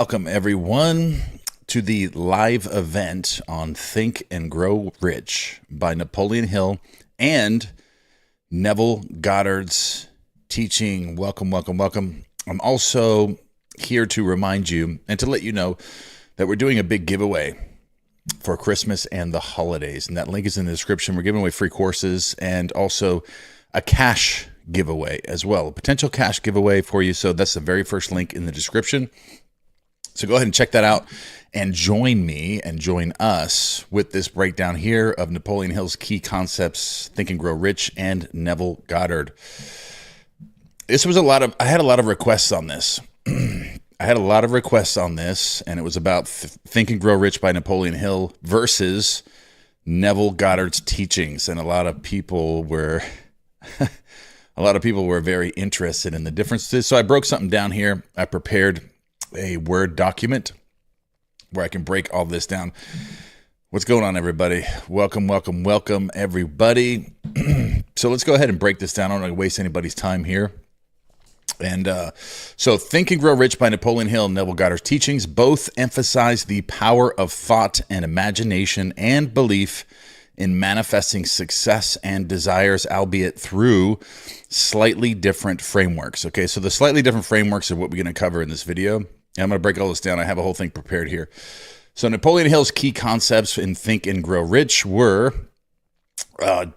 Welcome, everyone, to the live event on Think and Grow Rich by Napoleon Hill and Neville Goddard's teaching. Welcome, welcome, welcome. I'm also here to remind you and to let you know that we're doing a big giveaway for Christmas and the holidays. And that link is in the description. We're giving away free courses and also a cash giveaway as well, a potential cash giveaway for you. So that's the very first link in the description. So go ahead and check that out and join me and join us with this breakdown here of Napoleon Hill's key concepts, Think and Grow Rich, and Neville Goddard. I had a lot of requests on this. And it was about Think and Grow Rich by Napoleon Hill versus Neville Goddard's teachings. And a lot of people were very interested in the differences. So I broke something down here. I prepared a Word document where I can break all this down. What's going on, everybody? Welcome, welcome, welcome, everybody. So let's go ahead and break this down. I don't want to waste anybody's time here. And so Think and Grow Rich by Napoleon Hill and Neville Goddard's teachings both emphasize the power of thought and imagination and belief in manifesting success and desires, albeit through slightly different frameworks. Okay, so the slightly different frameworks are what we're going to cover in this video. And I'm going to break all this down. I have a whole thing prepared here. So Napoleon Hill's key concepts in Think and Grow Rich were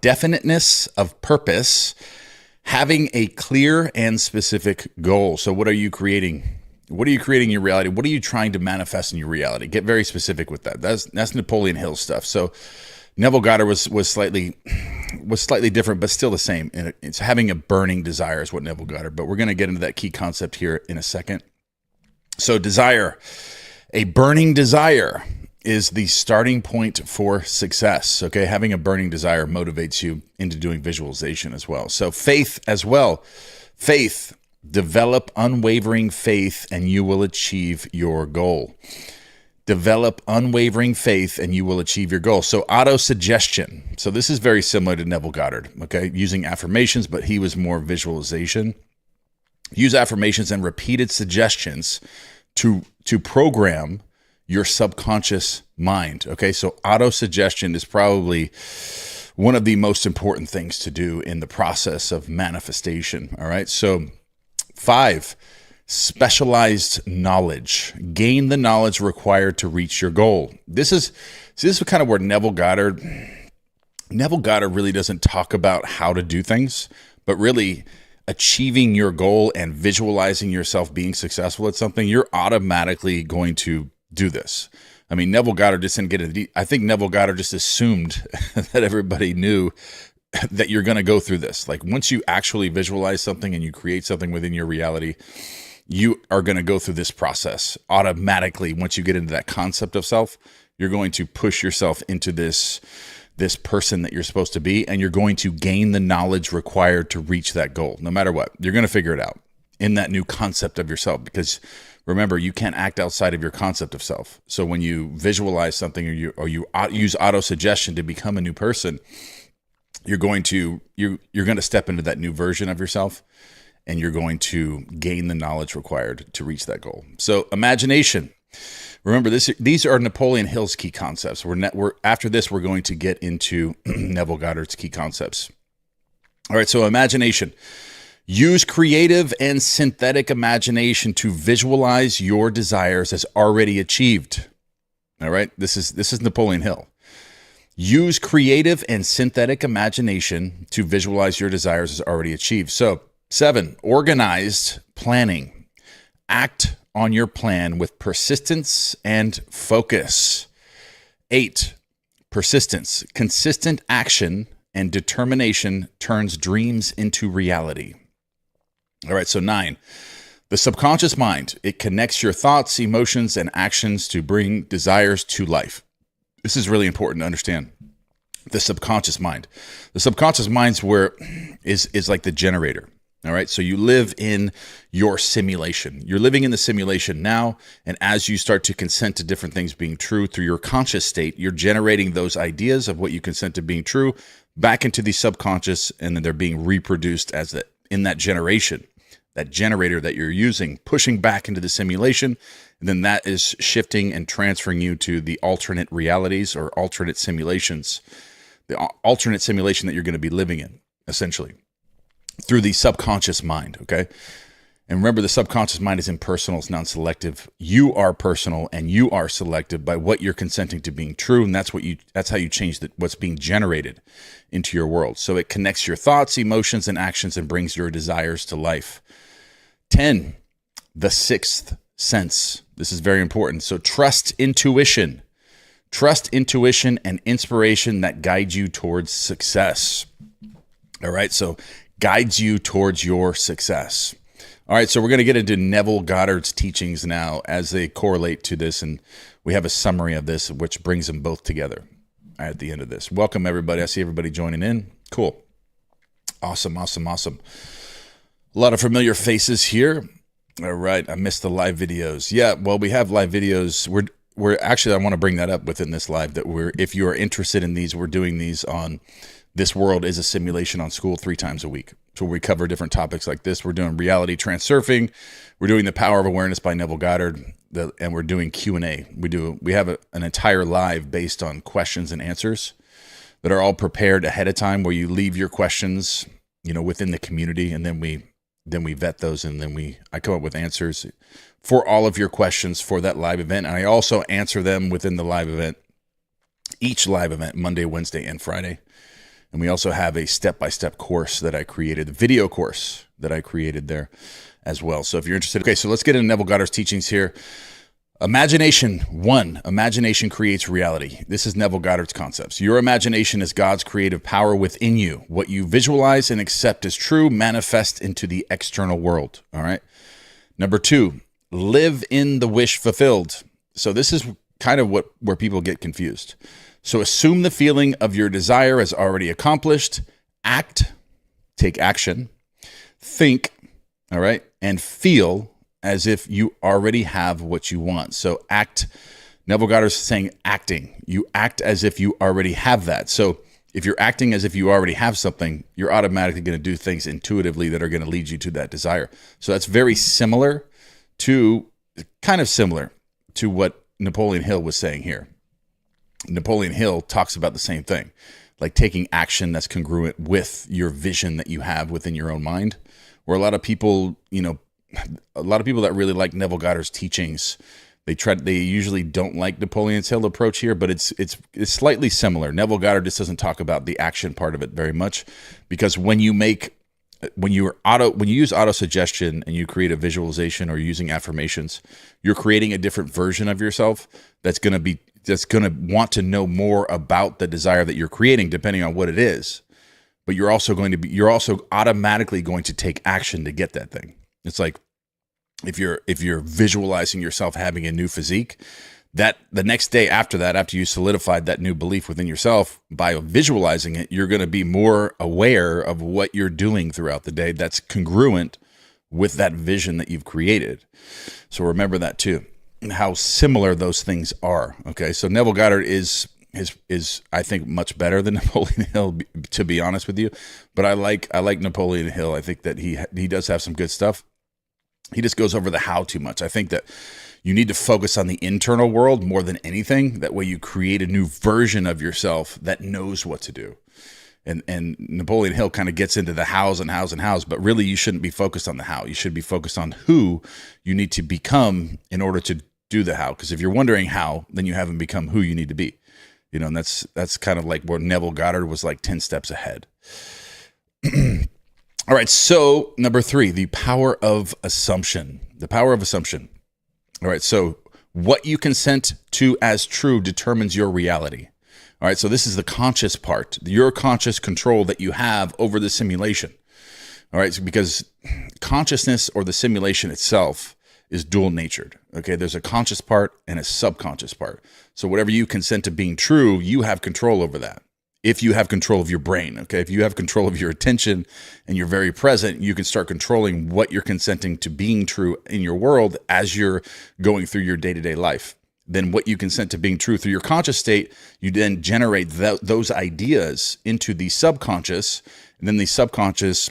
definiteness of purpose, having a clear and specific goal. So what are you creating? What are you creating in your reality? What are you trying to manifest in your reality? Get very specific with that. That's Napoleon Hill stuff. So Neville Goddard was slightly different, but still the same. And it's having a burning desire is what Neville Goddard. But we're going to get into that key concept here in a second. So desire, a burning desire is the starting point for success. Okay, having a burning desire motivates you into doing visualization as well. So faith as well. Faith, develop unwavering faith and you will achieve your goal. Develop unwavering faith and you will achieve your goal. So auto-suggestion. So this is very similar to Neville Goddard, okay? Using affirmations, but he was more visualization. Use affirmations and repeated suggestions to program your subconscious mind, okay? So auto-suggestion is probably one of the most important things to do in the process of manifestation, all right? So 5, specialized knowledge. Gain the knowledge required to reach your goal. This is kind of where Neville Goddard really doesn't talk about how to do things, but really achieving your goal and visualizing yourself being successful at something, you're automatically going to do this. I mean, Neville Goddard just didn't get it. I think Neville Goddard just assumed that everybody knew that you're going to go through this. Like once you actually visualize something and you create something within your reality, you are going to go through this process automatically. Once you get into that concept of self, you're going to push yourself into this person that you're supposed to be, and you're going to gain the knowledge required to reach that goal. No matter what, you're going to figure it out in that new concept of yourself, because remember, you can't act outside of your concept of self. So when you visualize something or you use auto-suggestion to become a new person, you're going to step into that new version of yourself, and you're going to gain the knowledge required to reach that goal. So imagination. Remember, these are Napoleon Hill's key concepts. After this, we're going to get into Neville Goddard's key concepts. All right, so imagination. Use creative and synthetic imagination to visualize your desires as already achieved. All right, this is Napoleon Hill. Use creative and synthetic imagination to visualize your desires as already achieved. So 7, organized planning. Act on your plan with persistence and focus. 8, persistence. Consistent action and determination turns dreams into reality. All right, so 9, the subconscious mind. It connects your thoughts, emotions, and actions to bring desires to life. This is really important to understand. The subconscious mind. The subconscious mind's is like the generator. All right, so you live in your simulation. You're living in the simulation now, and as you start to consent to different things being true through your conscious state, you're generating those ideas of what you consent to being true back into the subconscious, and then they're being reproduced in that generation, that generator that you're using, pushing back into the simulation, And then that is shifting and transferring you to the alternate realities or alternate simulations, the alternate simulation that you're going to be living in, essentially, through the subconscious mind, okay? And remember, the subconscious mind is impersonal, it's non-selective. You are personal and you are selective by what you're consenting to being true, and that's how you change what's being generated into your world. So it connects your thoughts, emotions, and actions and brings your desires to life. 10, the sixth sense. This is very important. So trust intuition. Trust intuition and inspiration that guides you towards success. All right, so guides you towards your success. All right, so we're going to get into Neville Goddard's teachings now as they correlate to this, and we have a summary of this, which brings them both together at the end of this. Welcome, everybody. I see everybody joining in. Cool. Awesome, awesome, awesome. A lot of familiar faces here. All right, I missed the live videos. Yeah, well, we have live videos. We're actually, I want to bring that up within this live, that if you are interested in these, we're doing these on This World is a Simulation on School 3 times a week. So we cover different topics like this. We're doing reality transurfing. We're doing The Power of Awareness by Neville Goddard, and we're doing Q&A. We have an entire live based on questions and answers that are all prepared ahead of time, where you leave your questions, within the community, and then we vet those, and then I come up with answers for all of your questions for that live event. And I also answer them within the live event, each live event, Monday, Wednesday, and Friday. And we also have a step-by-step course that I created, the video course that I created there as well. So if you're interested, okay, so let's get into Neville Goddard's teachings here. Imagination, 1, imagination creates reality. This is Neville Goddard's concepts. Your imagination is God's creative power within you. What you visualize and accept as true manifests into the external world, all right? Number 2, live in the wish fulfilled. So this is kind of where people get confused. So assume the feeling of your desire as already accomplished, act, take action, think, all right, and feel as if you already have what you want. So act, Neville Goddard is saying acting. You act as if you already have that. So if you're acting as if you already have something, you're automatically going to do things intuitively that are going to lead you to that desire. So that's very kind of similar to what Napoleon Hill was saying here. Napoleon Hill talks about the same thing, like taking action that's congruent with your vision that you have within your own mind. Where a lot of people that really like Neville Goddard's teachings, they usually don't like Napoleon Hill approach here, but it's slightly similar. Neville Goddard just doesn't talk about the action part of it very much, because when you use auto-suggestion and you create a visualization or using affirmations, you're creating a different version of yourself that's going to want to know more about the desire that you're creating, depending on what it is. But you're also automatically going to take action to get that thing. It's like if you're visualizing yourself having a new physique, that the next day after that, after you solidified that new belief within yourself, by visualizing it, you're going to be more aware of what you're doing throughout the day that's congruent with that vision that you've created. So remember that too, and how similar those things are. Okay, so Neville Goddard is I think much better than Napoleon Hill, to be honest with you. But I like Napoleon Hill. I think that he does have some good stuff. He just goes over the how too much. I think that you need to focus on the internal world more than anything. That way you create a new version of yourself that knows what to do. And Napoleon Hill kind of gets into the hows and hows and hows, but really you shouldn't be focused on the how. You should be focused on who you need to become in order to do the how. Because if you're wondering how, then you haven't become who you need to be. And that's kind of like where Neville Goddard was like 10 steps ahead. All right, so number 3, the power of assumption. The power of assumption. All right, so what you consent to as true determines your reality. All right, so this is the conscious part, your conscious control that you have over the simulation. All right, so because consciousness or the simulation itself is dual natured. Okay, there's a conscious part and a subconscious part. So whatever you consent to being true, you have control over that. If you have control of your brain, okay, if you have control of your attention and you're very present, you can start controlling what you're consenting to being true in your world as you're going through your day-to-day life. Then what you consent to being true through your conscious state, you then generate those ideas into the subconscious, and then the subconscious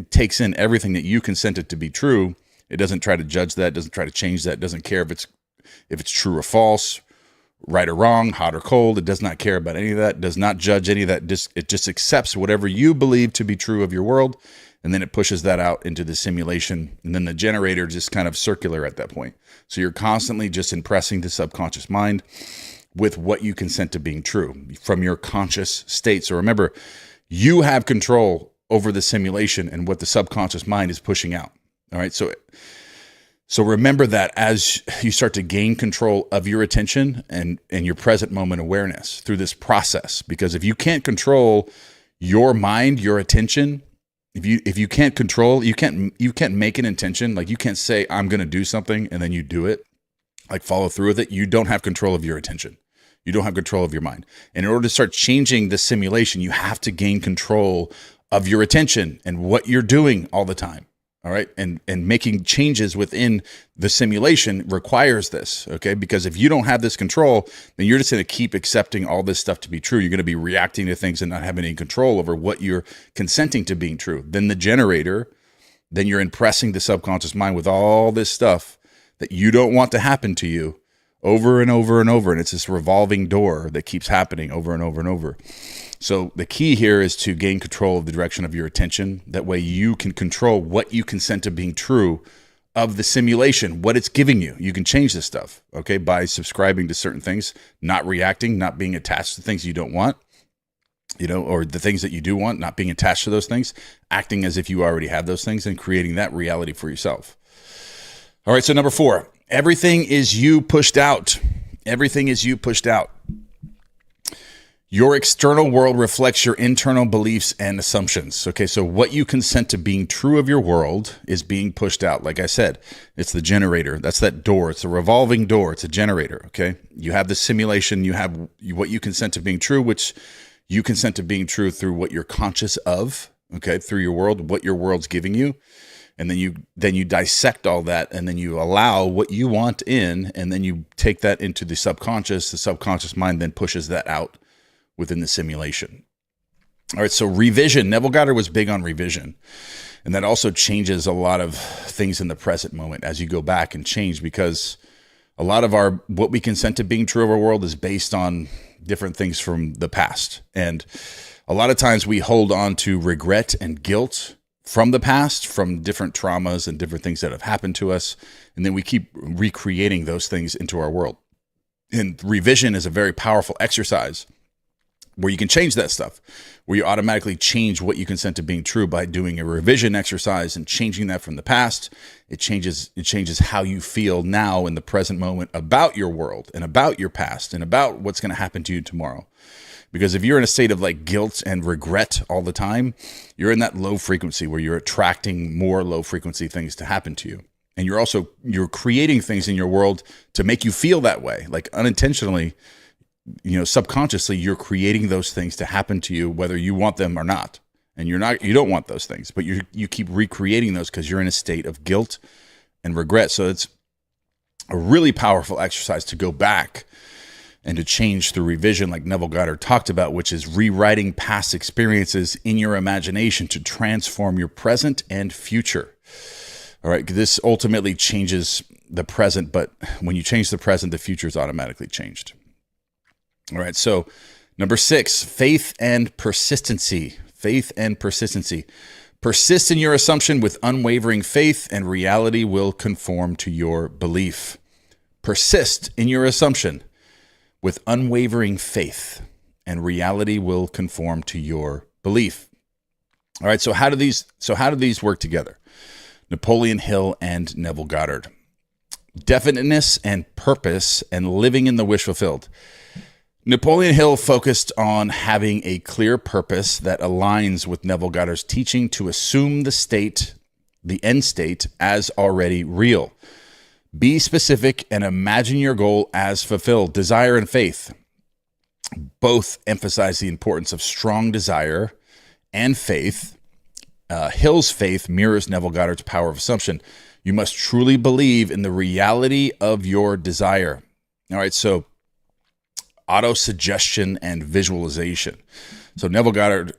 takes in everything that you consented to be true. It doesn't try to judge that, doesn't try to change that, doesn't care if it's if it's true or false, right or wrong, hot or cold. It does not care about any of that, does not judge any of that. It just accepts whatever you believe to be true of your world, and then it pushes that out into the simulation, and then the generator just kind of circular at that point. So you're constantly just impressing the subconscious mind with what you consent to being true from your conscious state. So remember, you have control over the simulation and what the subconscious mind is pushing out. All right. So remember that as you start to gain control of your attention and your present moment awareness through this process, because if you can't control your mind, your attention, if you can't control, you can't make an intention. Like you can't say, I'm going to do something and then you do it, like follow through with it. You don't have control of your attention. You don't have control of your mind. And in order to start changing the simulation, you have to gain control of your attention and what you're doing all the time. All right. And making changes within the simulation requires this. Okay. Because if you don't have this control, then you're just going to keep accepting all this stuff to be true. You're going to be reacting to things and not having any control over what you're consenting to being true. Then the generator, then you're impressing the subconscious mind with all this stuff that you don't want to happen to you over and over and over. And it's this revolving door that keeps happening over and over and over. So the key here is to gain control of the direction of your attention. That way you can control what you consent to being true of the simulation, what it's giving you. You can change this stuff, okay, by subscribing to certain things, not reacting, not being attached to things you don't want, or the things that you do want, not being attached to those things, acting as if you already have those things and creating that reality for yourself. All right, so number 4, everything is you pushed out. Everything is you pushed out. Your external world reflects your internal beliefs and assumptions. Okay, so what you consent to being true of your world is being pushed out. Like I said, it's the generator. That's that door. It's a revolving door. It's a generator, okay? You have the simulation. You have what you consent to being true, which you consent to being true through what you're conscious of, okay, through your world, what your world's giving you. And then you dissect all that, and then you allow what you want in, and then you take that into the subconscious. The subconscious mind then pushes that out within the simulation. All right, so revision. Neville Goddard was big on revision. And that also changes a lot of things in the present moment as you go back and change, because a lot of what we consent to being true of our world is based on different things from the past. And a lot of times we hold on to regret and guilt from the past, from different traumas and different things that have happened to us. And then we keep recreating those things into our world. And revision is a very powerful exercise where you can change that stuff, where you automatically change what you consent to being true by doing a revision exercise and changing that from the past. It changes how you feel now in the present moment about your world and about your past and about what's going to happen to you tomorrow. Because if you're in a state of like guilt and regret all the time, you're in that low frequency where you're attracting more low frequency things to happen to you. And you're creating things in your world to make you feel that way, like unintentionally. Subconsciously, you're creating those things to happen to you, whether you want them or not. And you don't want those things, but you keep recreating those because you're in a state of guilt and regret. So it's a really powerful exercise to go back and to change through revision, like Neville Goddard talked about, which is rewriting past experiences in your imagination to transform your present and future. All right, this ultimately changes the present, but when you change the present, the future is automatically changed. All right, so number 6, faith and persistency. Faith and persistency. Persist in your assumption with unwavering faith, and reality will conform to your belief. Persist in your assumption with unwavering faith, and reality will conform to your belief. All right, so how do these work together? Napoleon Hill and Neville Goddard. Definiteness and purpose and living in the wish fulfilled. Napoleon Hill focused on having a clear purpose that aligns with Neville Goddard's teaching to assume the end state as already real. Be specific and imagine your goal as fulfilled. Desire and faith both emphasize the importance of strong desire and faith. Hill's faith mirrors Neville Goddard's power of assumption. You must truly believe in the reality of your desire. All right, so auto-suggestion and visualization. So Neville Goddard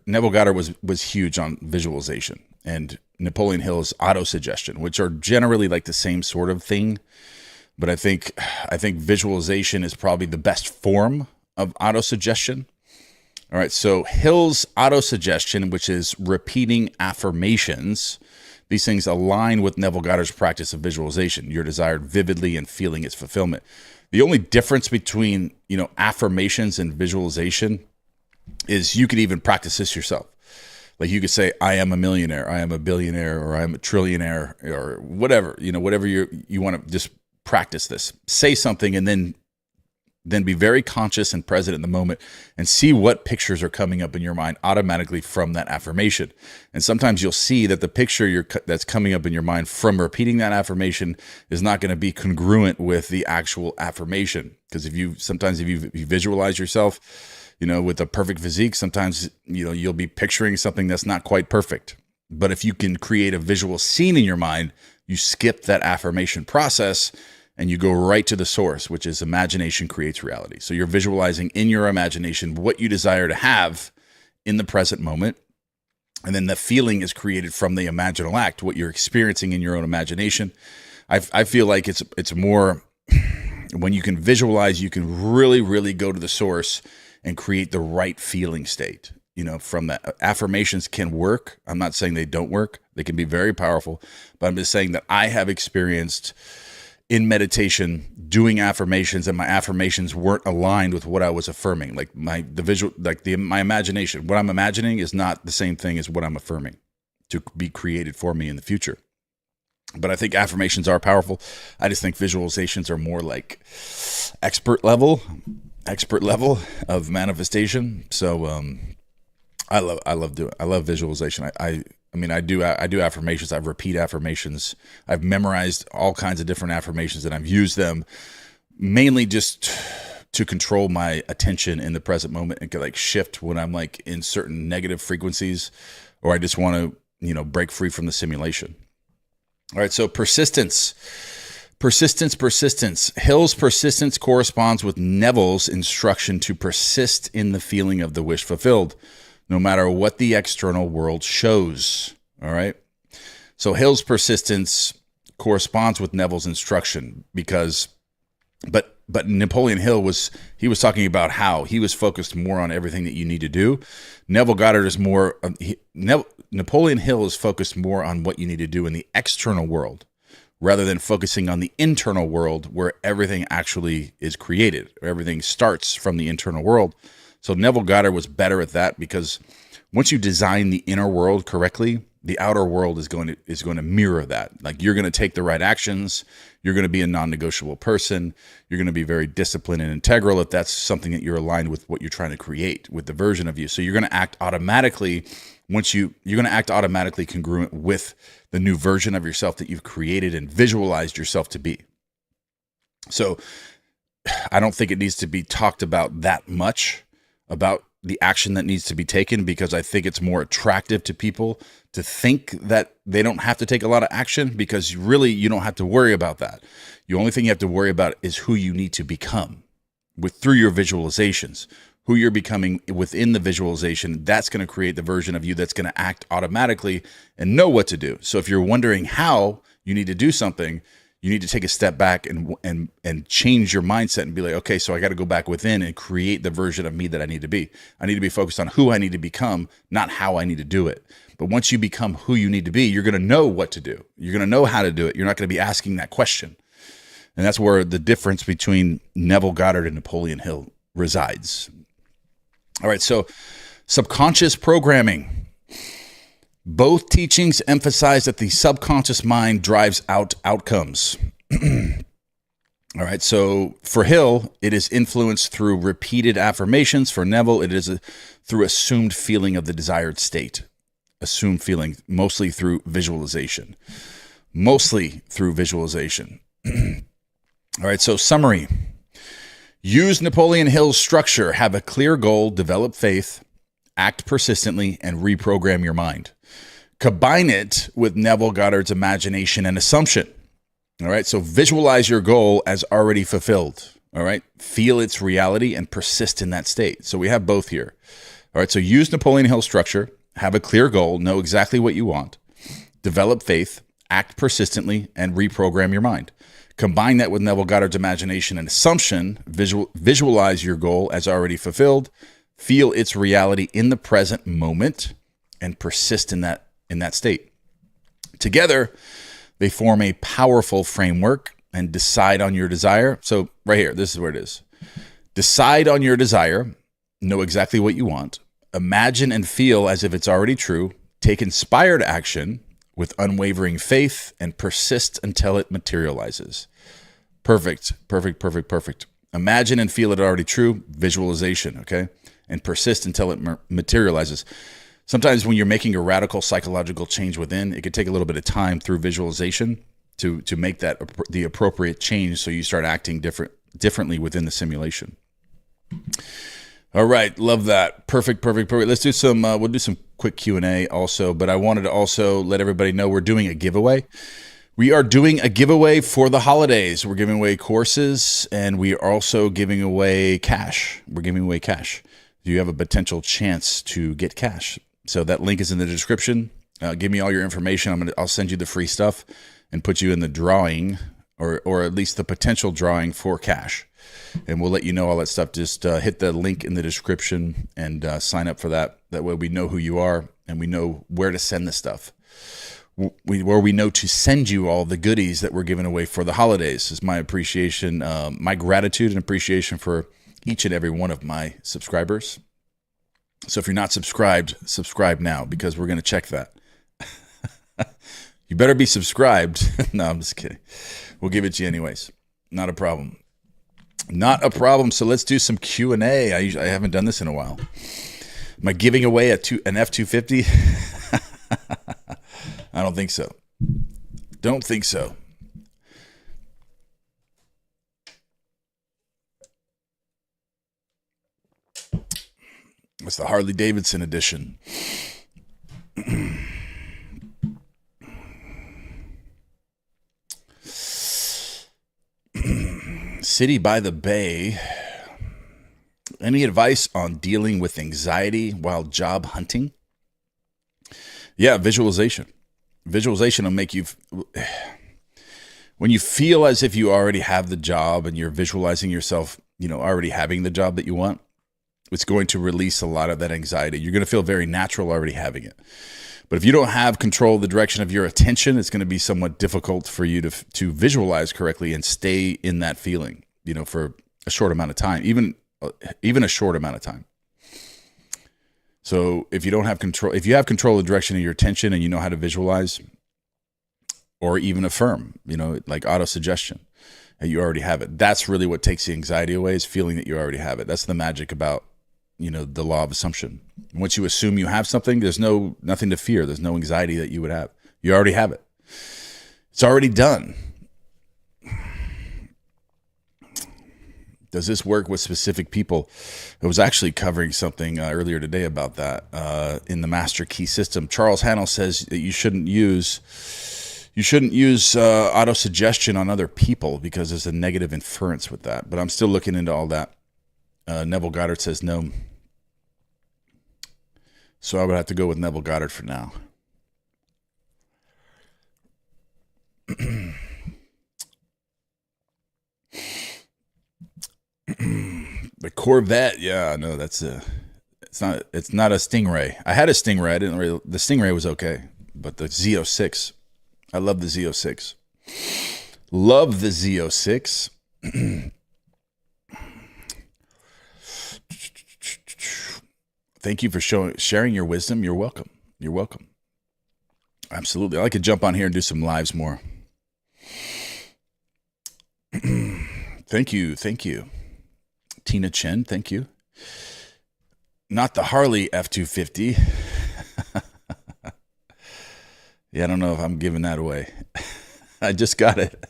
was huge on visualization, and Napoleon Hill is auto-suggestion, which are generally like the same sort of thing, But I think visualization is probably the best form of autosuggestion. All right, so Hill's autosuggestion, which is repeating affirmations, these things align with Neville Goddard's practice of visualization, your desired vividly and feeling its fulfillment. The only difference between, affirmations and visualization is you could even practice this yourself. Like you could say, I am a millionaire, I am a billionaire, or I am a trillionaire, or whatever, whatever you want to just practice this. Say something and then be very conscious and present in the moment and see what pictures are coming up in your mind automatically from that affirmation. And sometimes you'll see that the picture that's coming up in your mind from repeating that affirmation is not going to be congruent with the actual affirmation. Because if you visualize yourself, with a perfect physique, sometimes, you'll be picturing something that's not quite perfect. But if you can create a visual scene in your mind, you skip that affirmation process and you go right to the source, which is imagination creates reality. So you're visualizing in your imagination what you desire to have in the present moment. And then the feeling is created from the imaginal act, what you're experiencing in your own imagination. I feel like it's more, when you can visualize, you can really, really go to the source and create the right feeling state. From that. Affirmations can work. I'm not saying they don't work. They can be very powerful, but I'm just saying that I have experienced in meditation doing affirmations, and my affirmations weren't aligned with what I was affirming. Like my imagination, what I'm imagining is not the same thing as what I'm affirming to be created for me in the future. But I think affirmations are powerful. I just think visualizations are more like expert level of manifestation. So I love visualization. I do affirmations. I repeat affirmations. I've memorized all kinds of different affirmations, and I've used them mainly just to control my attention in the present moment and can shift when I'm in certain negative frequencies, or I just want to, break free from the simulation. All right. So persistence. Hill's persistence corresponds with Neville's instruction to persist in the feeling of the wish fulfilled, no matter what the external world shows. All right. So Hill's persistence corresponds with Neville's instruction but Napoleon Hill was talking about how he was focused more on everything that you need to do. Neville Goddard is more, Napoleon Hill is focused more on what you need to do in the external world, rather than focusing on the internal world where everything actually is created. Everything starts from the internal world. So Neville Goddard was better at that, because once you design the inner world correctly, the outer world is going to mirror that. You're going to take the right actions. You're going to be a non-negotiable person. You're going to be very disciplined and integral if that's something that you're aligned with what you're trying to create with the version of you. So you're going to act automatically you're going to act automatically congruent with the new version of yourself that you've created and visualized yourself to be. So I don't think it needs to be talked about that much, about the action that needs to be taken, because I think it's more attractive to people to think that they don't have to take a lot of action, because really you don't have to worry about that. The only thing you have to worry about is who you need to become through your visualizations, who you're becoming within the visualization. That's going to create the version of you that's going to act automatically and know what to do. So if you're wondering how you need to do something, you need to take a step back and change your mindset and be like, okay, so I got to go back within and create the version of me that I need to be. I need to be focused on who I need to become, not how I need to do it. But once you become who you need to be, you're going to know what to do. You're going to know how to do it. You're not going to be asking that question. And that's where the difference between Neville Goddard and Napoleon Hill resides. All right, so subconscious programming. Both teachings emphasize that the subconscious mind drives out outcomes. All right, so for Hill, it is influenced through repeated affirmations. For Neville, it is through assumed feeling of the desired state. Assumed feeling, mostly through visualization. All right, so summary. Use Napoleon Hill's structure. Have a clear goal, develop faith, act persistently, and reprogram your mind. Combine it with Neville Goddard's imagination and assumption. All right, so visualize your goal as already fulfilled. All right, feel its reality and persist in that state. So we have both here. All right, so use Napoleon Hill structure, have a clear goal, know exactly what you want, develop faith, act persistently, and reprogram your mind. Combine that with Neville Goddard's imagination and assumption. Visualize your goal as already fulfilled. Feel its reality in the present moment and persist in that state. Together, they form a powerful framework and decide on your desire. So right here, this is where it is. Decide on your desire. Know exactly what you want. Imagine and feel as if it's already true. Take inspired action with unwavering faith and persist until it materializes. Perfect. Imagine and feel it already true. Visualization, okay? And persist until it materializes. Sometimes when you're making a radical psychological change within, it could take a little bit of time through visualization to make that the appropriate change so you start acting differently within the simulation. All right, love that. Perfect. Let's do some, we'll do some quick Q&A also, but I wanted to also let everybody know we're doing a giveaway. We are doing a giveaway for the holidays. We're giving away courses, and we are also giving away cash. You have a potential chance to get cash. So that link is in the description. Give me all your information. I'll send you the free stuff and put you in the drawing, or at least the potential drawing for cash. And we'll let you know all that stuff. Just hit the link in the description and sign up for that. That way we know who you are and we know where to send the stuff. Where we know to send you all the goodies that we're giving away for the holidays. Is my appreciation, my gratitude and appreciation for each and every one of my subscribers. So if you're not subscribed, subscribe now, because we're going to check that. You better be subscribed. No, I'm just kidding. We'll give it to you anyways. Not a problem. So let's do some Q&A. I haven't done this in a while. Am I giving away an F-250? I don't think so. It's the Harley Davidson edition. City by the Bay. Any advice on dealing with anxiety while job hunting? Yeah, visualization. Visualization will make you, when you feel as if you already have the job and you're visualizing yourself, already having the job that you want, it's going to release a lot of that anxiety. You're going to feel very natural already having it. But if you don't have control of the direction of your attention, it's going to be somewhat difficult for you to visualize correctly and stay in that feeling, for a short amount of time, even a short amount of time. So if you don't have control, if you have control of the direction of your attention and you know how to visualize or even affirm, like auto-suggestion, that you already have it. That's really what takes the anxiety away, is feeling that you already have it. That's the magic about the law of assumption. Once you assume you have something, there's nothing to fear. There's no anxiety that you would have. You already have it. It's already done. Does this work with specific people? I was actually covering something earlier today about that in the master key system. Charles Hannell says that you shouldn't use auto-suggestion on other people because there's a negative inference with that. But I'm still looking into all that. Neville Goddard says no. So I would have to go with Neville Goddard for now. The Corvette, yeah, no, it's not a Stingray. I had a Stingray. The Stingray was okay, but the Z06, I love the Z06. Love the Z06. Thank you for sharing your wisdom. You're welcome. Absolutely. I like to jump on here and do some lives more. Thank you. Tina Chen, thank you. Not the Harley F-250. Yeah, I don't know if I'm giving that away. I just got it.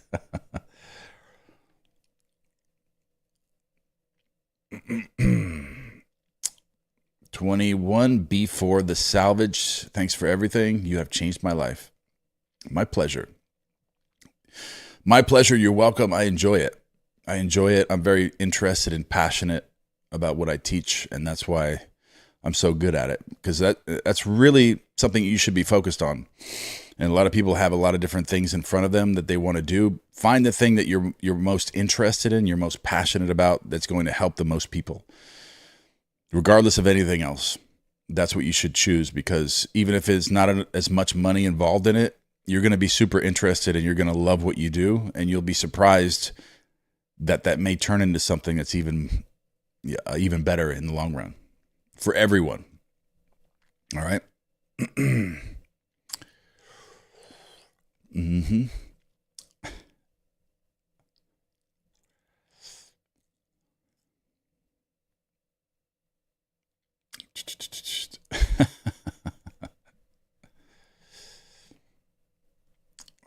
21B4, the salvage. Thanks for everything. You have changed my life. My pleasure. You're welcome. I enjoy it. I'm very interested and passionate about what I teach, and that's why I'm so good at it, because that's really something you should be focused on. And a lot of people have a lot of different things in front of them that they want to do. Find the thing that you're most interested in, you're most passionate about, that's going to help the most people. Regardless of anything else, that's what you should choose, because even if it's not as much money involved in it, you're going to be super interested and you're going to love what you do, and you'll be surprised that may turn into something that's even better in the long run for everyone. All right. Mm-hmm.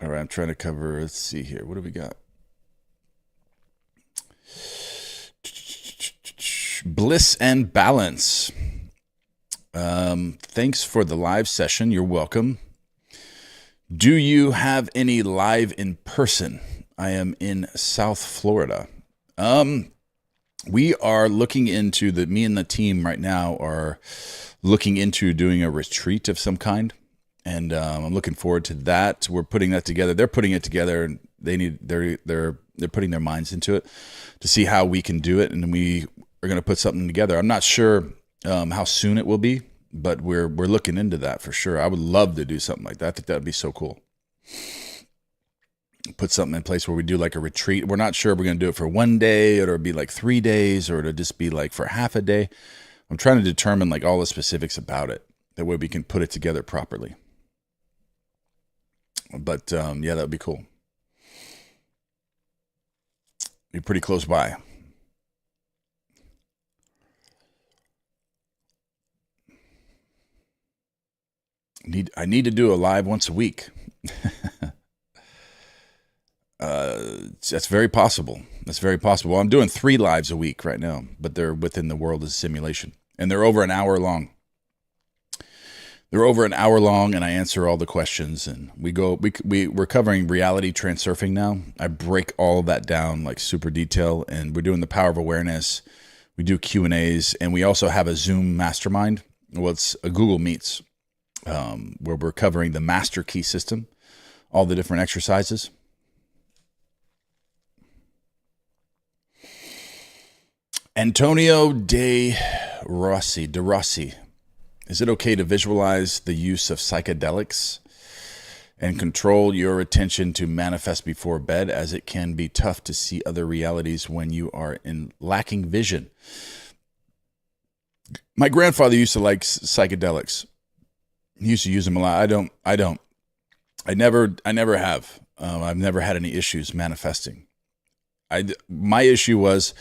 All right, I'm trying to cover, let's see here. What do we got? Bliss and balance. Thanks for the live session. You're welcome. Do you have any live in person? I am in South Florida. We are looking into me and the team right now are looking into doing a retreat of some kind. And I'm looking forward to that. We're putting that together. They're putting it together, and they're putting their minds into it to see how we can do it. And we are going to put something together. I'm not sure how soon it will be, but we're looking into that for sure. I would love to do something like that. I think that would be so cool. Put something in place where we do like a retreat. We're not sure if we're going to do it for 1 day, or it'll be like 3 days, or it'll just be like for half a day. I'm trying to determine like all the specifics about it. That way we can put it together properly. But yeah, that would be cool. Be pretty close by. I need to do a live once a week. That's very possible. That's very possible. Well, I'm doing 3 lives a week right now, but they're within the world of simulation, and they're over an hour long. They're over an hour long, and I answer all the questions. And we're covering reality transurfing now. I break all of that down like super detail, and we're doing the power of awareness. We do Q&As, and we also have a Zoom mastermind. Well, it's a Google Meets, where we're covering the master key system, all the different exercises. Antonio De Rossi. Is it okay to visualize the use of psychedelics and control your attention to manifest before bed, as it can be tough to see other realities when you are lacking vision? My grandfather used to like psychedelics. He used to use them a lot. I never have. I've never had any issues manifesting. My issue was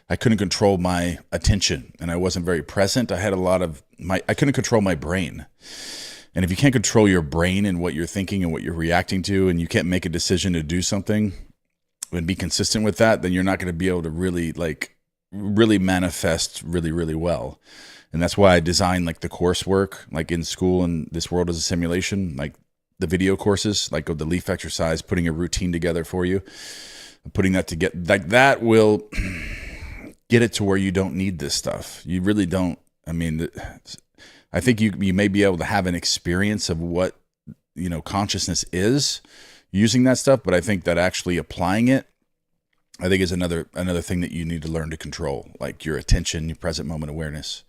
I couldn't control my attention, and I wasn't very present. I couldn't control my brain. And if you can't control your brain and what you're thinking and what you're reacting to, and you can't make a decision to do something and be consistent with that, then you're not going to be able to really manifest really, really well. And that's why I designed like the coursework, like in school and This World as a Simulation, like the video courses, like of the leaf exercise, putting a routine together for you, putting that together. Like that will get it to where you don't need this stuff. You really don't. I mean, I think you may be able to have an experience of what, consciousness is using that stuff, but I think that actually applying it, I think, is another thing that you need to learn to control, like your attention, your present moment awareness,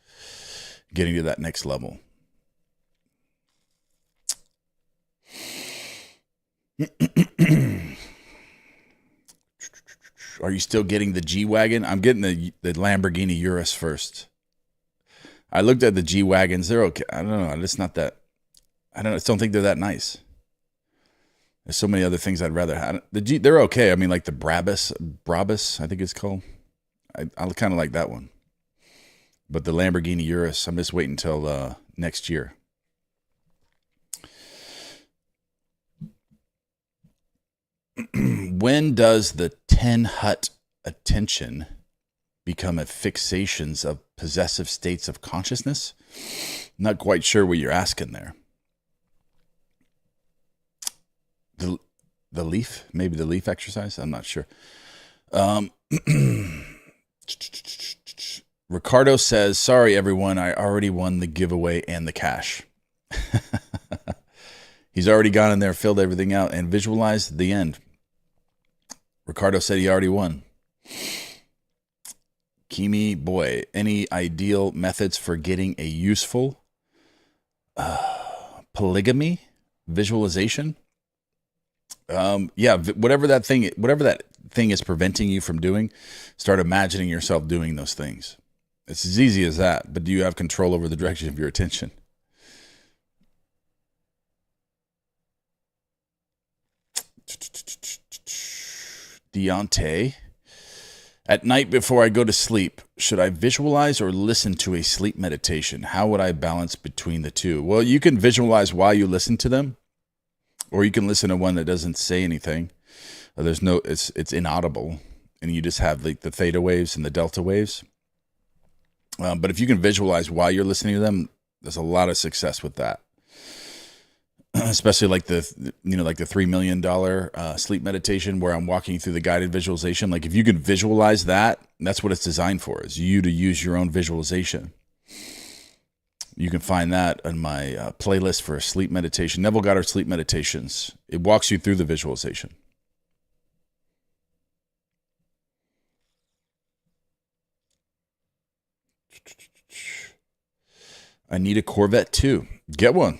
getting to that next level. Are you still getting the G-Wagon? I'm getting the Lamborghini Urus first. I looked at the G-Wagons. They're okay. I don't know. It's not that. I don't think they're that nice. There's so many other things I'd rather have. They're okay. I mean, like the Brabus, I think it's called. I kind of like that one. But the Lamborghini Urus, I'm just waiting until next year. When does the 10 hut attention become a fixations of possessive states of consciousness? Not quite sure what you're asking there. The leaf, maybe the leaf exercise. I'm not sure. Ricardo says, "Sorry, everyone. I already won the giveaway and the cash." He's already gone in there, filled everything out, and visualized the end. Ricardo said he already won. Kimi, boy, any ideal methods for getting a useful polygamy visualization? Yeah, whatever that thing is preventing you from doing, start imagining yourself doing those things. It's as easy as that, but do you have control over the direction of your attention? Deontay. At night before I go to sleep, should I visualize or listen to a sleep meditation? How would I balance between the two? Well, you can visualize while you listen to them, or you can listen to one that doesn't say anything. It's inaudible, and you just have like the theta waves and the delta waves. But if you can visualize while you're listening to them, there's a lot of success with that. Especially like the $3 million sleep meditation where I'm walking through the guided visualization. Like if you can visualize that, that's what it's designed for, is you to use your own visualization. You can find that on my playlist for sleep meditation, Neville Goddard Sleep Meditations. It walks you through the visualization. I need a Corvette too. Get one.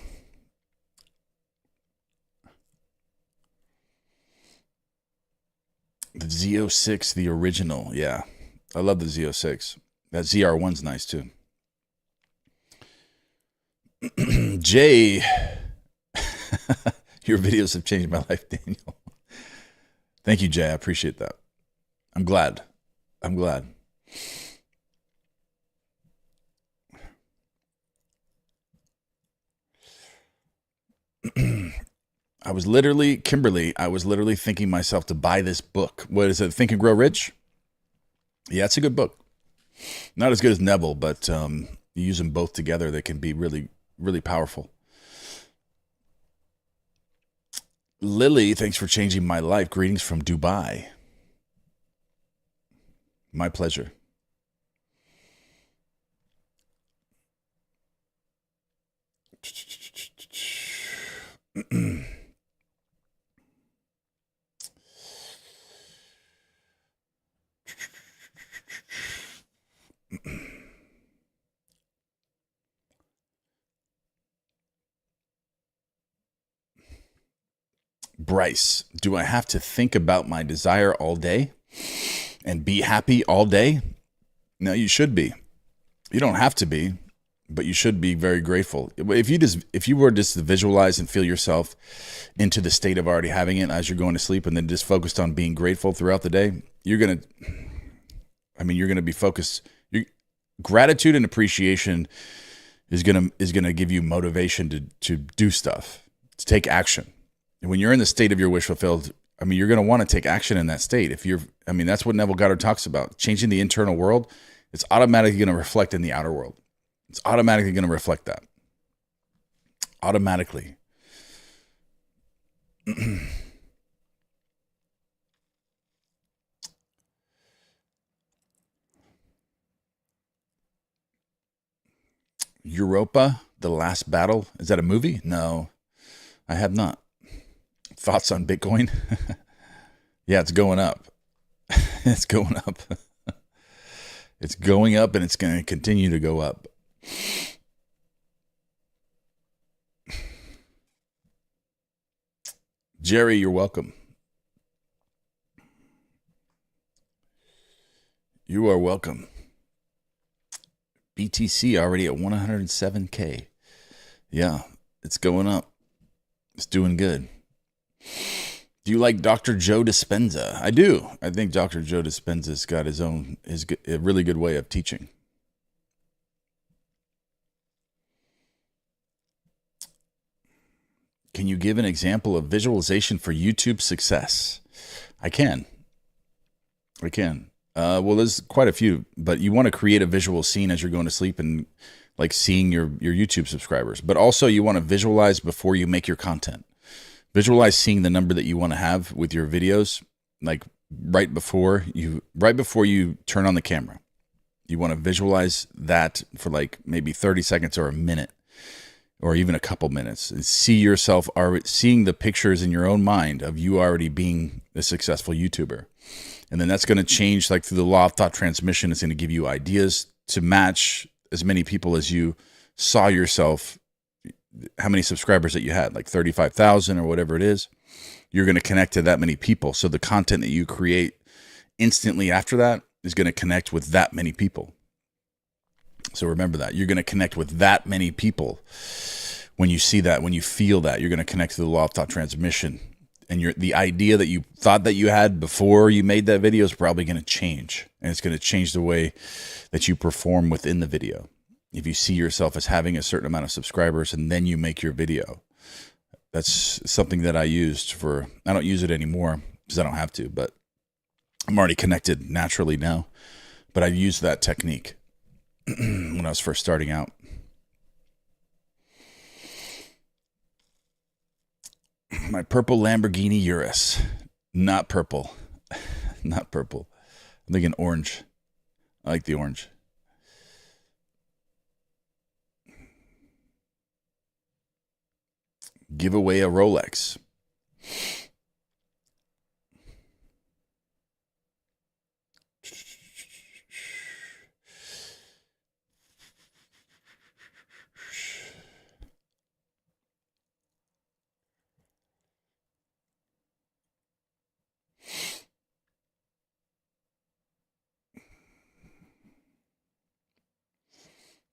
The Z06, the original. Yeah. I love the Z06. That ZR1's nice too. Jay, your videos have changed my life, Daniel. Thank you, Jay. I appreciate that. I'm glad. Kimberly, I was literally thinking myself to buy this book. What is it? Think and Grow Rich? Yeah, it's a good book. Not as good as Neville, but you use them both together, they can be really, really powerful. Lily, thanks for changing my life. Greetings from Dubai. My pleasure. Bryce, do I have to think about my desire all day and be happy all day? No, you should be. You don't have to be, but you should be very grateful. If you were just to visualize and feel yourself into the state of already having it as you're going to sleep, and then just focused on being grateful throughout the day, you're going to be focused. Gratitude and appreciation is going to give you motivation to do stuff, to take action. And when you're in the state of your wish fulfilled, you're going to want to take action in that state. That's what Neville Goddard talks about. Changing the internal world, it's automatically going to reflect in the outer world. It's automatically going to reflect that. Automatically. Europa, The Last Battle. Is that a movie? No, I have not. Thoughts on Bitcoin? Yeah, it's going up. It's going up. It's going up, and it's going to continue to go up. Jerry, you're welcome. You are welcome. BTC already at 107K. Yeah, it's going up. It's doing good. Do you like Dr. Joe Dispenza? I do. I think Dr. Joe Dispenza's got a really good way of teaching. Can you give an example of visualization for YouTube success? I can. Well, there's quite a few, but you want to create a visual scene as you're going to sleep and like seeing your YouTube subscribers. But also you want to visualize before you make your content. Visualize seeing the number that you want to have with your videos, like right before you turn on the camera. You want to visualize that for like maybe 30 seconds or a minute. or even a couple minutes, and see yourself seeing the pictures in your own mind of you already being a successful YouTuber. And then that's going to change, like through the law of thought transmission. It's going to give you ideas to match as many people as you saw yourself, how many subscribers that you had, like 35,000 or whatever it is. You're going to connect to that many people. So the content that you create instantly after that is going to connect with that many people. So remember that. You're going to connect with that many people when you see that, when you feel that. You're going to connect to the law of thought transmission. And the idea that you thought that you had before you made that video is probably going to change. And it's going to change the way that you perform within the video. If you see yourself as having a certain amount of subscribers and then you make your video. That's something that I used for, I don't use it anymore because I don't have to, but I'm already connected naturally now. But I used that technique when I was first starting out. My purple Lamborghini Urus. Not purple. Not purple. I'm thinking orange. I like the orange. Give away a Rolex.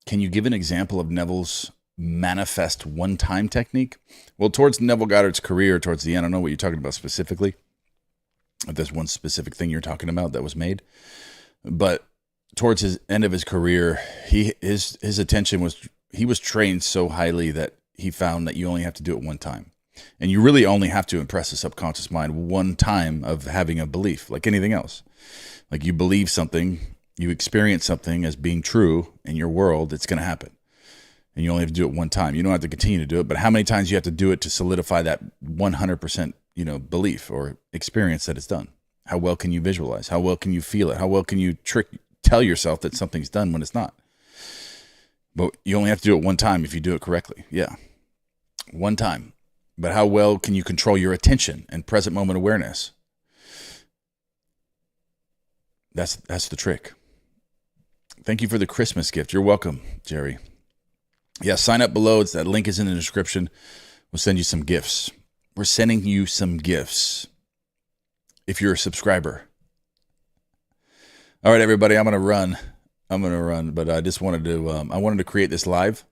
Can you give an example of Neville's manifest one-time technique? Well, towards Neville Goddard's career, towards the end, I don't know what you're talking about specifically. If there's one specific thing you're talking about that was made. But towards his end of his career, his attention was, he was trained so highly that he found that you only have to do it one time. And you really only have to impress the subconscious mind one time of having a belief, like anything else. Like you believe something, you experience something as being true in your world, it's going to happen. And you only have to do it one time. You don't have to continue to do it, but how many times you have to do it to solidify that 100%, belief or experience that it's done? How well can you visualize? How well can you feel it? How well can you tell yourself that something's done when it's not? But you only have to do it one time if you do it correctly. Yeah, one time. But how well can you control your attention and present moment awareness? That's the trick. Thank you for the Christmas gift. You're welcome, Jerry. Yeah, sign up below. That link is in the description. We'll send you some gifts. We're sending you some gifts if you're a subscriber. All right, everybody, I'm going to run, but I just wanted to, I wanted to create this live.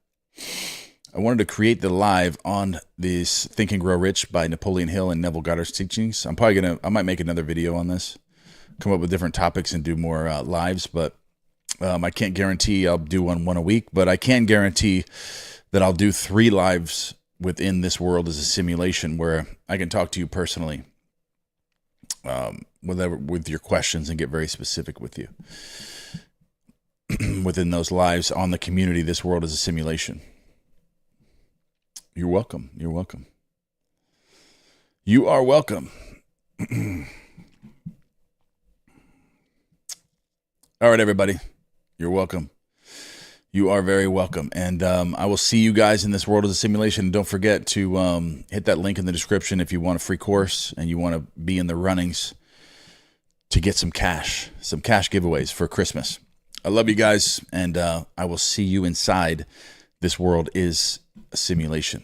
I wanted to create the live on this Think and Grow Rich by Napoleon Hill and Neville Goddard's teachings. I might make another video on this, come up with different topics and do more lives, but I can't guarantee I'll do one a week, but I can guarantee that I'll do 3 lives within this world as a simulation where I can talk to you personally with your questions and get very specific with you within those lives on the community. This world is a simulation. You're welcome. You're welcome. You are welcome. All right, everybody. You're welcome. You are very welcome. And I will see you guys in this world as a simulation. Don't forget to hit that link in the description if you want a free course and you want to be in the runnings to get some cash giveaways for Christmas. I love you guys, and I will see you inside. This world is a simulation.